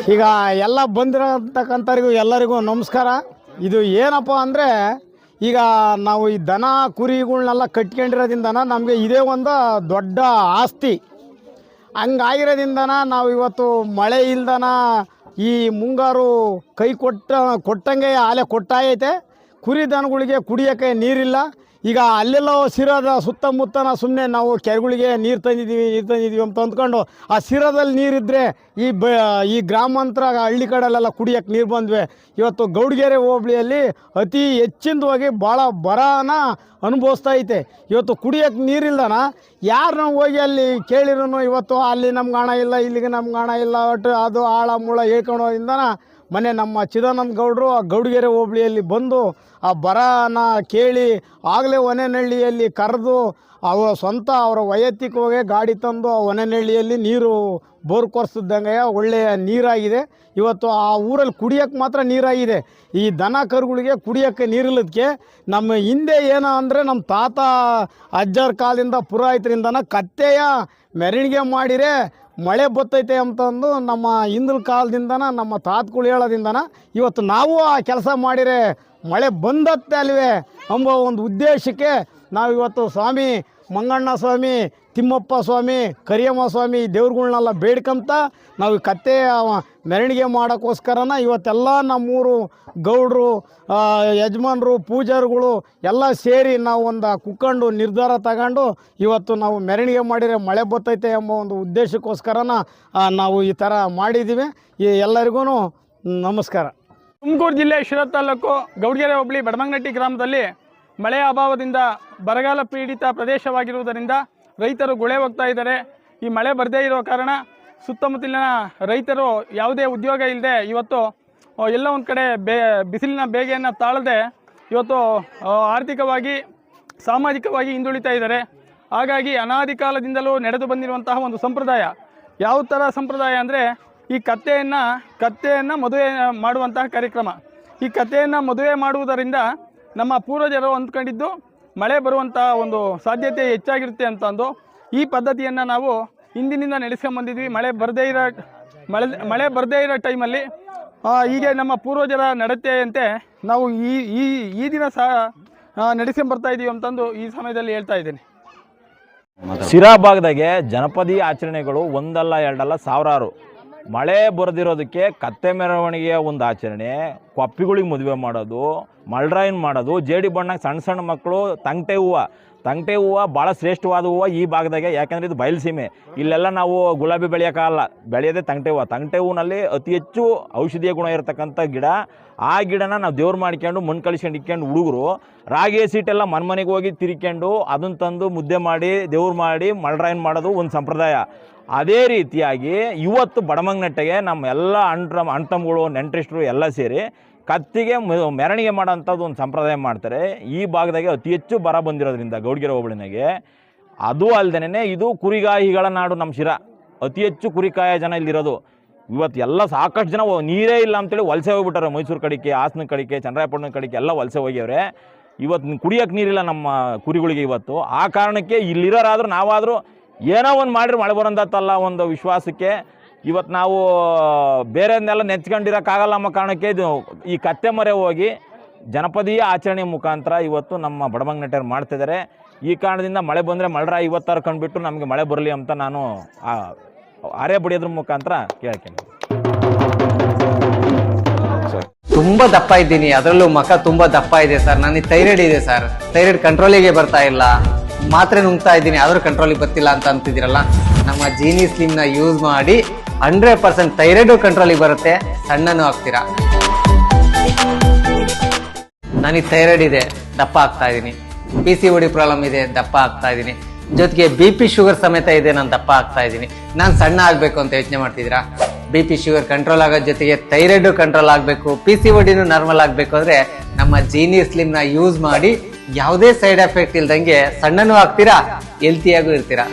ಈಗ ಎಲ್ಲ ಬಂದಿರತಕ್ಕಂಥವ್ರಿಗೂ ಎಲ್ಲರಿಗೂ ನಮಸ್ಕಾರ. ಇದು ಏನಪ್ಪ ಅಂದರೆ, ಈಗ ನಾವು ಈ ದನ ಕುರಿಗಳನ್ನೆಲ್ಲ ಕಟ್ಕೊಂಡಿರೋದ್ರಿಂದನ ನಮಗೆ ಇದೇ ಒಂದು ದೊಡ್ಡ ಆಸ್ತಿ. ಹಂಗಾಗಿರೋದ್ರಿಂದನ ನಾವು ಇವತ್ತು ಮಳೆ ಇಲ್ದನ ಈ ಮುಂಗಾರು ಕೈ ಕೊಟ್ಟಂಗೆ ಆಲೆ ಕೊಟ್ಟಾಯೈತೆ. ಕುರಿ ದನಗಳಿಗೆ ಕುಡಿಯೋಕ್ಕೆ ನೀರಿಲ್ಲ. ಈಗ ಅಲ್ಲೆಲ್ಲ ಸಿರದ ಸುತ್ತಮುತ್ತನ ಸುಮ್ಮನೆ ನಾವು ಕೆರೆಗಳಿಗೆ ನೀರು ತಂದಿದ್ದೀವಿ ಅಂತ ಅಂದ್ಕೊಂಡು ಆ ಸಿರದಲ್ಲಿ ನೀರಿದ್ದರೆ ಈ ಗ್ರಾಮಾಂತರ ಹಳ್ಳಿ ಕಡೆಯಲ್ಲೆಲ್ಲ ಕುಡಿಯೋಕ್ಕೆ ನೀರು ಬಂದ್ವಿ. ಇವತ್ತು ಗೌಡಗೆರೆ ಹೋಬಳಿಯಲ್ಲಿ ಅತಿ ಹೆಚ್ಚಿನವಾಗಿ ಭಾಳ ಬರನ ಅನುಭವಿಸ್ತಾ ಐತೆ. ಇವತ್ತು ಕುಡಿಯೋಕ್ಕೆ ನೀರಿಲ್ದನ ಯಾರು ನಾವು ಹೋಗಿ ಅಲ್ಲಿ ಕೇಳಿರೂ ಇವತ್ತು ಅಲ್ಲಿ ನಮ್ಗೆ ಹಣ ಇಲ್ಲ, ಇಲ್ಲಿಗೆ ನಮ್ಗೆ ಹಣ ಇಲ್ಲ, ಒಟ್ಟು ಅದು ಆಳ ಮೂಳ ಹೇಳ್ಕೊಳೋದ್ರಿಂದನ ಮನೆ ನಮ್ಮ ಚಿದಾನಂದ ಗೌಡರು ಆ ಗೌಡಗೆರೆ ಹೋಬಳಿಯಲ್ಲಿ ಬಂದು ಆ ಬರನ ಕೇಳಿ ಆಗಲೇ ಒನೆನಹಳ್ಳಿಯಲ್ಲಿ ಕರೆದು ಸ್ವಂತ ಅವರ ವೈಯಕ್ತಿಕವಾಗಿ ಗಾಡಿ ತಂದು ಆ ಒನೆನಹಳ್ಳಿಯಲ್ಲಿ ನೀರು ಬೋರ್ ಕೊರೆಸಿದ್ದಂಗೆ ಒಳ್ಳೆಯ ನೀರಾಗಿದೆ. ಇವತ್ತು ಆ ಊರಲ್ಲಿ ಕುಡಿಯೋಕ್ಕೆ ಮಾತ್ರ ನೀರಾಗಿದೆ. ಈ ದನ ಕರುಗಳಿಗೆ ಕುಡಿಯೋಕ್ಕೆ ನೀರಿಲ್ಲದಕ್ಕೆ ನಮ್ಮ ಹಿಂದೆ ಏನು ಅಂದರೆ ನಮ್ಮ ತಾತ ಅಜ್ಜರ ಕಾಲದಿಂದ ಪುರಾಯಿತರಿಂದನ ಕತ್ತೆಯ ಮೆರವಣಿಗೆ ಮಾಡಿರೆ ಮಳೆ ಬತ್ತೈತೆ ಅಂತಂದು ನಮ್ಮ ಹಿಂದಿನ ಕಾಲದಿಂದನ ನಮ್ಮ ತಾತಗಳು ಹೇಳೋದಿಂದನ ಇವತ್ತು ನಾವು ಆ ಕೆಲಸ ಮಾಡಿರೆ ಮಳೆ ಬಂದತ್ತೆ ಅಲ್ವೇ ಎಂಬ ಒಂದು ಉದ್ದೇಶಕ್ಕೆ ನಾವಿವತ್ತು ಸ್ವಾಮಿ ಮಂಗಣ್ಣ ಸ್ವಾಮಿ, ತಿಮ್ಮಪ್ಪ ಸ್ವಾಮಿ, ಕರಿಯಮ್ಮ ಸ್ವಾಮಿ ದೇವ್ರುಗಳ್ನೆಲ್ಲ ಬೇಡ್ಕೊಂತ ನಾವು ಕತ್ತೆ ಮೆರವಣಿಗೆ ಮಾಡೋಕ್ಕೋಸ್ಕರನ ಇವತ್ತೆಲ್ಲ ನಮ್ಮೂರು ಗೌಡರು, ಯಜಮಾನರು, ಪೂಜಾರಿಗಳು ಎಲ್ಲ ಸೇರಿ ನಾವು ಒಂದು ಕುತ್ಕೊಂಡು ನಿರ್ಧಾರ ತಗೊಂಡು ಇವತ್ತು ನಾವು ಮೆರವಣಿಗೆ ಮಾಡಿದರೆ ಮಳೆ ಬರ್ತೈತೆ ಎಂಬ ಒಂದು ಉದ್ದೇಶಕ್ಕೋಸ್ಕರನ ನಾವು ಈ ಥರ ಮಾಡಿದ್ದೀವಿ. ಎಲ್ಲರಿಗೂ ನಮಸ್ಕಾರ. ತುಮಕೂರು ಜಿಲ್ಲೆ ಶಿರಾ ತಾಲೂಕು ಗೌಡಗೆರೆ ಹೋಬಳಿ ಬಡಮಂಗನಟ್ಟಿ ಗ್ರಾಮದಲ್ಲಿ ಮಳೆಯ ಅಭಾವದಿಂದ ಬರಗಾಲ ಪೀಡಿತ ಪ್ರದೇಶವಾಗಿರುವುದರಿಂದ ರೈತರು ಗುಳೆ ಹೋಗ್ತಾ ಇದ್ದಾರೆ. ಈ ಮಳೆ ಬರದೇ ಇರೋ ಕಾರಣ ಸುತ್ತಮುತ್ತಲಿನ ರೈತರು ಯಾವುದೇ ಉದ್ಯೋಗ ಇಲ್ಲದೆ ಇವತ್ತು ಎಲ್ಲ ಒಂದು ಕಡೆ ಬಿಸಿಲಿನ ಬೇಗೆಯನ್ನು ತಾಳದೆ ಇವತ್ತು ಆರ್ಥಿಕವಾಗಿ ಸಾಮಾಜಿಕವಾಗಿ ಹಿಂದುಳಿತಾ ಇದ್ದಾರೆ. ಹಾಗಾಗಿ ಅನಾದಿ ಕಾಲದಿಂದಲೂ ನಡೆದು ಬಂದಿರುವಂತಹ ಒಂದು ಸಂಪ್ರದಾಯ. ಯಾವ ಥರ ಸಂಪ್ರದಾಯ ಅಂದರೆ, ಈ ಕತ್ತೆಯನ್ನು ಮದುವೆ ಮಾಡುವಂತಹ ಕಾರ್ಯಕ್ರಮ. ಈ ಕತ್ತೆಯನ್ನು ಮದುವೆ ಮಾಡುವುದರಿಂದ ನಮ್ಮ ಪೂರ್ವಜರು ಅಂದ್ಕೊಂಡಿದ್ದು ಮಳೆ ಬರುವಂಥ ಒಂದು ಸಾಧ್ಯತೆ ಹೆಚ್ಚಾಗಿರುತ್ತೆ ಅಂತಂದು ಈ ಪದ್ಧತಿಯನ್ನು ನಾವು ಹಿಂದಿನಿಂದ ನಡೆಸ್ಕೊಂಬಂದಿದ್ವಿ. ಮಳೆ ಬರದೇ ಇರೋ ಟೈಮಲ್ಲಿ ಹೀಗೆ ನಮ್ಮ ಪೂರ್ವಜರ ನಡತೆಯಂತೆ ನಾವು ಈ ದಿನ ಸಹ ನಡೆಸ್ಕೊಂಬರ್ತಾ ಇದ್ದೀವಿ ಅಂತಂದು ಈ ಸಮಯದಲ್ಲಿ ಹೇಳ್ತಾ ಇದ್ದೇನೆ. ಶಿರಾ ಭಾಗದಾಗೆ ಜನಪದಿ ಆಚರಣೆಗಳು ಒಂದಲ್ಲ ಎರಡಲ್ಲ ಸಾವಿರಾರು. ಮಳೆ ಬರೆದಿರೋದಕ್ಕೆ ಕತ್ತೆ ಮೆರವಣಿಗೆಯ ಒಂದು ಆಚರಣೆ, ಕೊಪ್ಪಿಗಳಿಗೆ ಮದುವೆ ಮಾಡೋದು, ಮಲ್ಡ್ರಾಯಿನ್ ಮಾಡೋದು, ಜೇಡಿ ಬಣ್ಣಕ್ಕೆ ಸಣ್ಣ ಸಣ್ಣ ಮಕ್ಕಳು ತಂಗಟೆ ಹೂವು ಭಾಳ ಶ್ರೇಷ್ಠವಾದ ಹೂವು ಈ ಭಾಗದಾಗೆ. ಯಾಕೆಂದರೆ ಇದು ಬಯಲುಸೀಮೆ. ಇಲ್ಲೆಲ್ಲ ನಾವು ಗುಲಾಬಿ ಬೆಳೆಯೋಕ್ಕಾಗಲ್ಲ, ಬೆಳೆಯೋದೇ ತಂಗಟೆ ಹೂವಿನಲ್ಲಿ ಅತಿ ಹೆಚ್ಚು ಔಷಧೀಯ ಗುಣ ಇರತಕ್ಕಂಥ ಗಿಡ. ಆ ಗಿಡನ ನಾವು ದೇವ್ರು ಮಾಡ್ಕೊಂಡು ಮಣ್ಣು ಕಳಿಸ್ಕೊಂಡು ಇಕ್ಕೊಂಡು ಹುಡುಗರು ರಾಗಿ ಸೀಟೆಲ್ಲ ಮನೆಗೆ ಹೋಗಿ ತಿರ್ಕೊಂಡು ಅದನ್ನು ತಂದು ಮುದ್ದೆ ಮಾಡಿ ದೇವ್ರು ಮಾಡಿ ಮಲ್ಡ್ರಾಯಿನ್ ಮಾಡೋದು ಒಂದು ಸಂಪ್ರದಾಯ. ಅದೇ ರೀತಿಯಾಗಿ ಇವತ್ತು ಬಡಮಂಗನಟ್ಟೆಗೆ ನಮ್ಮ ಎಲ್ಲ ಅಣ್ತಮ್ಮಗಳು ನೆಂಟರಿಷ್ಟರು ಎಲ್ಲ ಸೇರಿ ಕತ್ತಿಗೆ ಮೆರವಣಿಗೆ ಮಾಡೋಂಥದ್ದು ಒಂದು ಸಂಪ್ರದಾಯ ಮಾಡ್ತಾರೆ. ಈ ಭಾಗದಾಗೆ ಅತಿ ಹೆಚ್ಚು ಬರ ಬಂದಿರೋದ್ರಿಂದ ಗೌಡಗೆರೆ ಹೋಬಳಿನಾಗೆ, ಅದು ಅಲ್ಲದೇನೆ ಇದು ಕುರಿಗಾಯಿಗಳ ನಾಡು ನಮ್ಮ ಶಿರಾ. ಅತಿ ಹೆಚ್ಚು ಕುರಿಕಾಯ ಜನ ಇಲ್ಲಿರೋದು. ಇವತ್ತು ಎಲ್ಲ ಸಾಕಷ್ಟು ಜನ ನೀರೇ ಇಲ್ಲ ಅಂತೇಳಿ ವಲಸೆ ಹೋಗ್ಬಿಟ್ಟಾರೆ. ಮೈಸೂರು ಕಡೆಗೆ, ಹಾಸನ ಕಡೆಗೆ, ಚನ್ನರಾಯಪಟ್ಟಣ ಕಡೆಗೆ ಎಲ್ಲ ವಲಸೆ ಹೋಗ್ಯವ್ರೆ. ಇವತ್ತು ಕುಡಿಯೋಕ್ಕೆ ನೀರಿಲ್ಲ ನಮ್ಮ ಕುರಿಗಳಿಗೆ ಇವತ್ತು. ಆ ಕಾರಣಕ್ಕೆ ಇಲ್ಲಿರೋರಾದರೂ ನಾವಾದರೂ ಏನೋ ಒಂದು ಮಾಡಿದ್ರೆ ಮಳೆ ಬರೋಂದತ್ತಲ್ಲ ಒಂದು ವಿಶ್ವಾಸಕ್ಕೆ ಇವತ್ತು ನಾವು ಬೇರೆಯನ್ನೆಲ್ಲ ನೆಚ್ಕೊಂಡಿರೋಕ್ಕಾಗಲ್ಲ ಅನ್ನೋ ಕಾರಣಕ್ಕೆ ಇದು ಈ ಕತ್ತೆ ಮರೆ ಹೋಗಿ ಜನಪದೀಯ ಆಚರಣೆ ಮುಖಾಂತರ ಇವತ್ತು ನಮ್ಮ ಬಡಮಂಗನಟ್ಟರು ಮಾಡ್ತಿದ್ದಾರೆ. ಈ ಕಾರಣದಿಂದ ಮಳೆ ಬಂದರೆ ಮಳೆರ 56 ಕಂಡುಬಿಟ್ಟು ನಮಗೆ ಮಳೆ ಬರಲಿ ಅಂತ ನಾನು ಆರೆ ಬಡಿಯೋದ್ರ ಮುಖಾಂತರ ಕೇಳ್ತೀನಿ. ತುಂಬಾ ದಪ್ಪ ಇದ್ದೀನಿ, ಅದರಲ್ಲೂ ಮಖ ತುಂಬಾ ದಪ್ಪ ಇದೆ ಸರ್. ನನಗೆ ಥೈರಾಯ್ಡ್ ಇದೆ ಸರ್. ಥೈರಾಯ್ಡ್ ಕಂಟ್ರೋಲಿಗೆ ಬರ್ತಾ ಇಲ್ಲ. ಮಾತ್ರೆ ನುಂಗ್ತಾ ಇದ್ದೀನಿ, ಆದರೂ ಕಂಟ್ರೋಲಿಗೆ ಬರ್ತಿಲ್ಲ ಅಂತ ಅಂತಿದ್ದೀರಲ್ಲ, ನಮ್ಮ ಜೀನಿ ಸ್ಲಿಮ್ ನ ಯೂಸ್ ಮಾಡಿ 100% ಥೈರಾಯ್ಡ್ ಕಂಟ್ರೋಲಿಗೆ ಬರುತ್ತೆ, ಸಣ್ಣನೂ ಆಗ್ತೀರಾ. ನನಗೆ ಥೈರಾಯ್ಡ್ ಇದೆ, ದಪ್ಪ ಆಗ್ತಾ ಇದ್ದೀನಿ. PCOD ಪ್ರಾಬ್ಲಮ್ ಇದೆ, ದಪ್ಪ ಆಗ್ತಾ ಇದ್ದೀನಿ. ಜೊತೆಗೆ BP ಶುಗರ್ ಸಮೇತ ಇದೆ, ನಾನು ದಪ್ಪ ಆಗ್ತಾ ಇದ್ದೀನಿ. ನಾನು ಸಣ್ಣ ಆಗ್ಬೇಕು ಅಂತ ಯೋಚನೆ ಮಾಡ್ತಿದ್ದೀರಾ? BP ಶುಗರ್ ಕಂಟ್ರೋಲ್ ಆಗೋದ್ ಜೊತೆಗೆ ಥೈರಾಯ್ಡ್ ಕಂಟ್ರೋಲ್ ಆಗಬೇಕು, PCOD ನಾರ್ಮಲ್ ಆಗಬೇಕು ಅಂದ್ರೆ ನಮ್ಮ ಜೀನಿ ಸ್ಲಿಮ್ ನ ಯೂಸ್ ಮಾಡಿ ಯಾವುದೇ ಸೈಡ್ ಎಫೆಕ್ಟ್ ಇಲ್ದಂಗೆ ಸಣ್ಣನೂ ಆಗ್ತೀರಾ, ಹೆಲ್ತಿಯಾಗೂ ಇರ್ತೀರಾ.